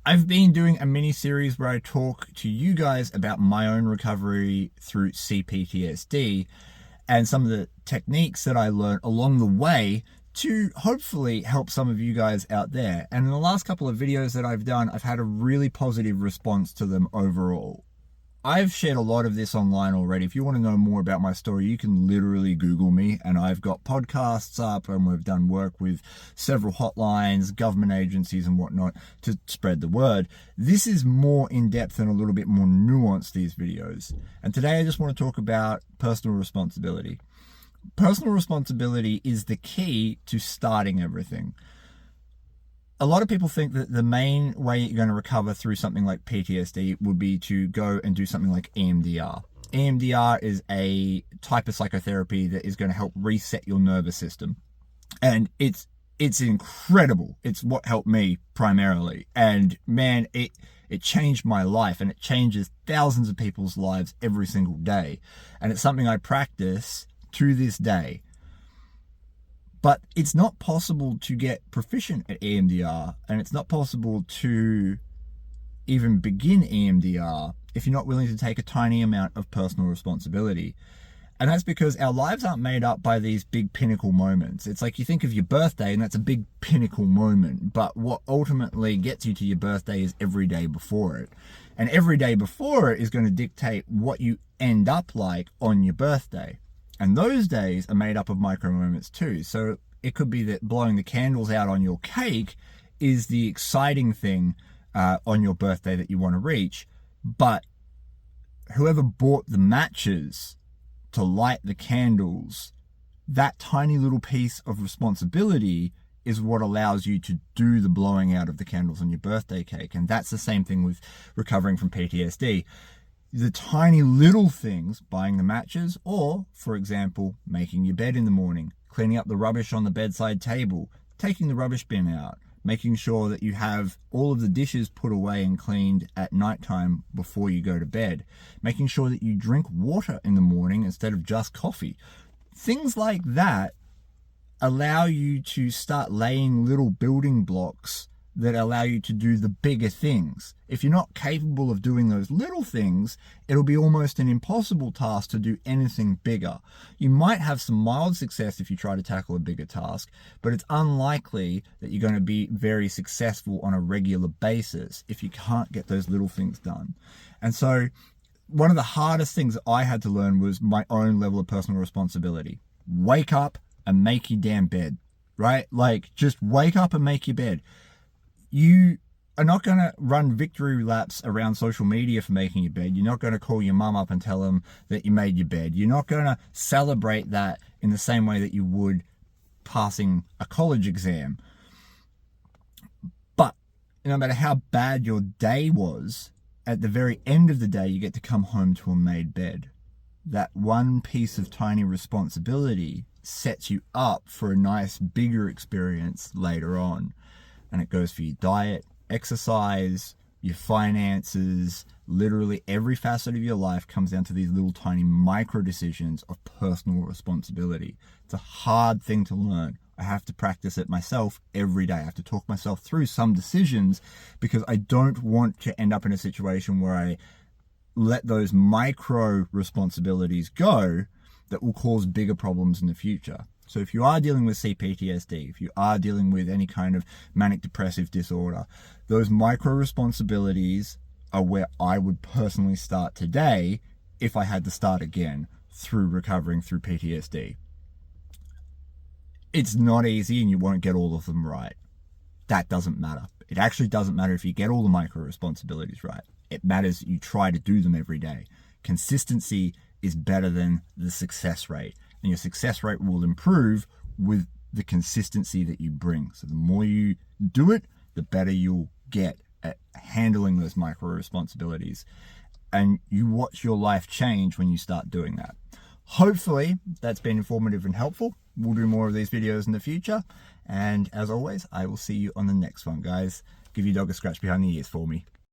I've been doing a mini series where I talk to you guys about my own recovery through CPTSD and some of the techniques that I learned along the way to hopefully help some of you guys out there. And in the last couple of videos that I've done, I've had a really positive response to them overall. I've shared a lot of this online already. If you want to know more about my story, you can literally Google me, and I've got podcasts up, and we've done work with several hotlines, government agencies and whatnot to spread the word. This is more in-depth and a little bit more nuanced, these videos. And today I just want to talk about personal responsibility. Personal responsibility is the key to starting everything. A lot of people think that the main way you're going to recover through something like PTSD would be to go and do something like EMDR. EMDR is a type of psychotherapy that is going to help reset your nervous system. And it's incredible. It's what helped me primarily. And man, it changed my life, and it changes thousands of people's lives every single day. And it's something I practice to this day. But it's not possible to get proficient at EMDR, and it's not possible to even begin EMDR if you're not willing to take a tiny amount of personal responsibility. And that's because our lives aren't made up by these big pinnacle moments. It's like you think of your birthday, and that's a big pinnacle moment. But what ultimately gets you to your birthday is every day before it. And every day before it is going to dictate what you end up like on your birthday. And those days are made up of micro moments too. So it could be that blowing the candles out on your cake is the exciting thing on your birthday that you want to reach. But whoever bought the matches to light the candles, that tiny little piece of responsibility is what allows you to do the blowing out of the candles on your birthday cake. And that's the same thing with recovering from PTSD. The tiny little things, buying the matches, or, for example, making your bed in the morning, cleaning up the rubbish on the bedside table, taking the rubbish bin out, making sure that you have all of the dishes put away and cleaned at nighttime before you go to bed, making sure that you drink water in the morning instead of just coffee. Things like that allow you to start laying little building blocks that allow you to do the bigger things. If you're not capable of doing those little things, it'll be almost an impossible task to do anything bigger. You might have some mild success if you try to tackle a bigger task, but it's unlikely that you're going to be very successful on a regular basis if you can't get those little things done. And so one of the hardest things I had to learn was my own level of personal responsibility. Wake up and make your damn bed, right? Like, just wake up and make your bed. You are not going to run victory laps around social media for making your bed. You're not going to call your mum up and tell them that you made your bed. You're not going to celebrate that in the same way that you would passing a college exam. But no matter how bad your day was, at the very end of the day, you get to come home to a made bed. That one piece of tiny responsibility sets you up for a nice, bigger experience later on. And it goes for your diet, exercise, your finances, literally every facet of your life comes down to these little tiny micro decisions of personal responsibility. It's a hard thing to learn. I have to practice it myself every day. I have to talk myself through some decisions because I don't want to end up in a situation where I let those micro responsibilities go that will cause bigger problems in the future. So if you are dealing with CPTSD, if you are dealing with any kind of manic depressive disorder, those micro responsibilities are where I would personally start today if I had to start again through recovering through PTSD. It's not easy, and you won't get all of them right. That doesn't matter. It actually doesn't matter if you get all the micro responsibilities right. It matters you try to do them every day. Consistency is better than the success rate. And your success rate will improve with the consistency that you bring. So the more you do it, the better you'll get at handling those micro responsibilities. And you watch your life change when you start doing that. Hopefully that's been informative and helpful. We'll do more of these videos in the future. And as always, I will see you on the next one, guys. Give your dog a scratch behind the ears for me.